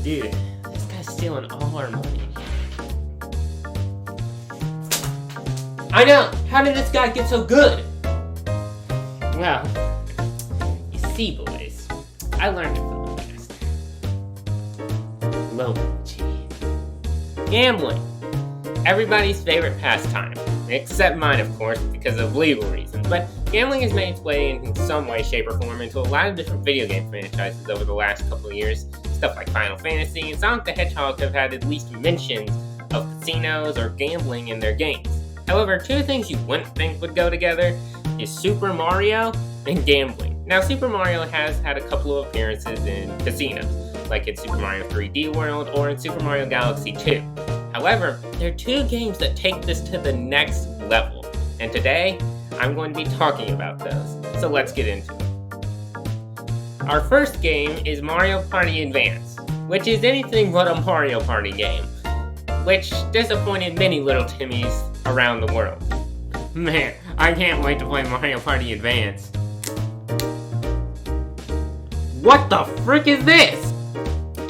Dude, this guy's stealing all our money. I know! How did this guy get so good? Well, you see, boys, I learned it from the past. Luigi. Gambling. Everybody's favorite pastime. Except mine, of course, because of legal reasons. But gambling has made its way in some way, shape, or form into a lot of different video game franchises over the last couple of years. Stuff like Final Fantasy and Sonic the Hedgehog have had at least mentions of casinos or gambling in their games. However, two things you wouldn't think would go together is Super Mario and gambling. Now, Super Mario has had a couple of appearances in casinos, like in Super Mario 3D World or in Super Mario Galaxy 2. However, there are two games that take this to the next level, and today, I'm going to be talking about those. So let's get into it. Our first game is Mario Party Advance, which is anything but a Mario Party game, which disappointed many little Timmies around the world. Man, I can't wait to play Mario Party Advance. What the frick is this?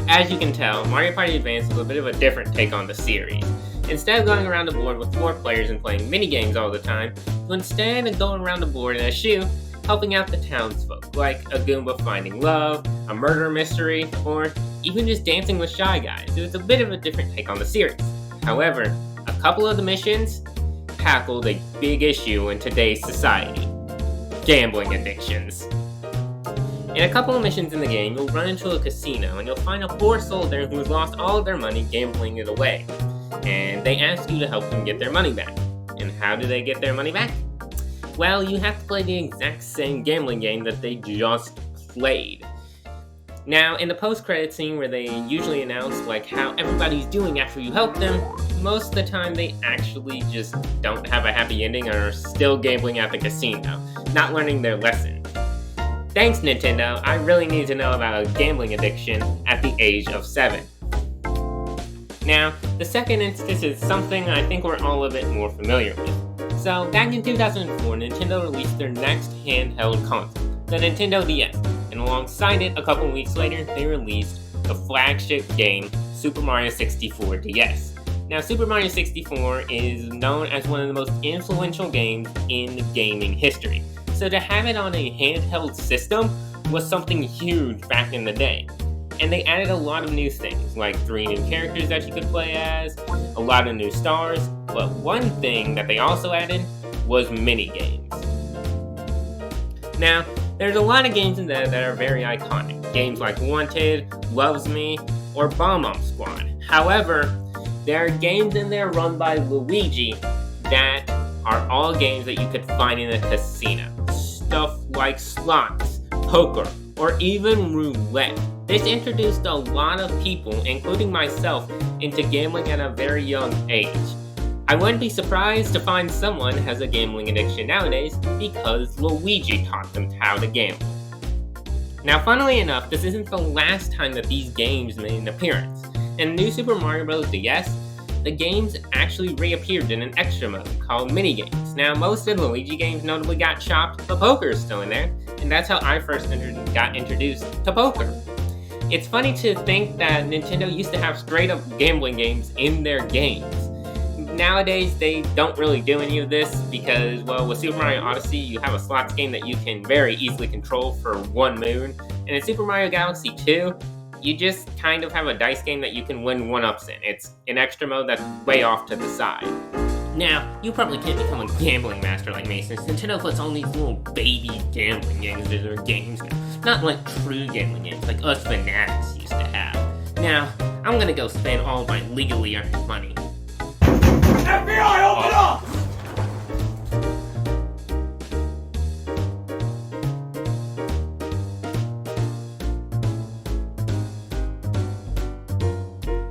As you can tell, Mario Party Advance is a bit of a different take on the series. Instead of going around the board with 4 players and playing mini-games all the time, you instead go around the board in a shoe, helping out the townsfolk, like a Goomba finding love, a murder mystery, or even just dancing with Shy Guys. It was a bit of a different take on the series. However, a couple of the missions tackled a big issue in today's society: gambling addictions. In a couple of missions in the game, you'll run into a casino and you'll find a poor soul there who has lost all of their money gambling it away. And they ask you to help them get their money back. And how do they get their money back? Well, you have to play the exact same gambling game that they just played. Now, in the post-credit scene where they usually announce like how everybody's doing after you help them, most of the time they actually just don't have a happy ending and are still gambling at the casino, not learning their lesson. Thanks, Nintendo. I really need to know about a gambling addiction at the age of 7. Now, the second instance is something I think we're all a bit more familiar with. So, back in 2004, Nintendo released their next handheld console, the Nintendo DS, and alongside it, a couple weeks later, they released the flagship game, Super Mario 64 DS. Now, Super Mario 64 is known as one of the most influential games in gaming history. So to have it on a handheld system was something huge back in the day. And they added a lot of new things, like 3 new characters that you could play as, a lot of new stars, but one thing that they also added was mini-games. Now, there's a lot of games in there that are very iconic. Games like Wanted, Loves Me, or Bomb Squad. However, there are games in there run by Luigi that are all games that you could find in a casino. Stuff like slots, poker, or even roulette. This introduced a lot of people, including myself, into gambling at a very young age. I wouldn't be surprised to find someone has a gambling addiction nowadays because Luigi taught them how to gamble. Now, funnily enough, this isn't the last time that these games made an appearance. In New Super Mario Bros. DS, the games actually reappeared in an extra mode called Minigames. Now, most of the Luigi games notably got chopped, but poker is still in there, and that's how I first got introduced to poker. It's funny to think that Nintendo used to have straight-up gambling games in their games. Nowadays, they don't really do any of this because, well, with Super Mario Odyssey, you have a slots game that you can very easily control for 1 moon, and in Super Mario Galaxy 2, you just kind of have a dice game that you can win 1-ups in. It's an extra mode that's way off to the side. Now, you probably can't become a gambling master like me since Nintendo puts all these little baby gambling games in their games now. Not like true gambling games like us fanatics used to have. Now, I'm gonna go spend all my legally earned money. FBI, open up!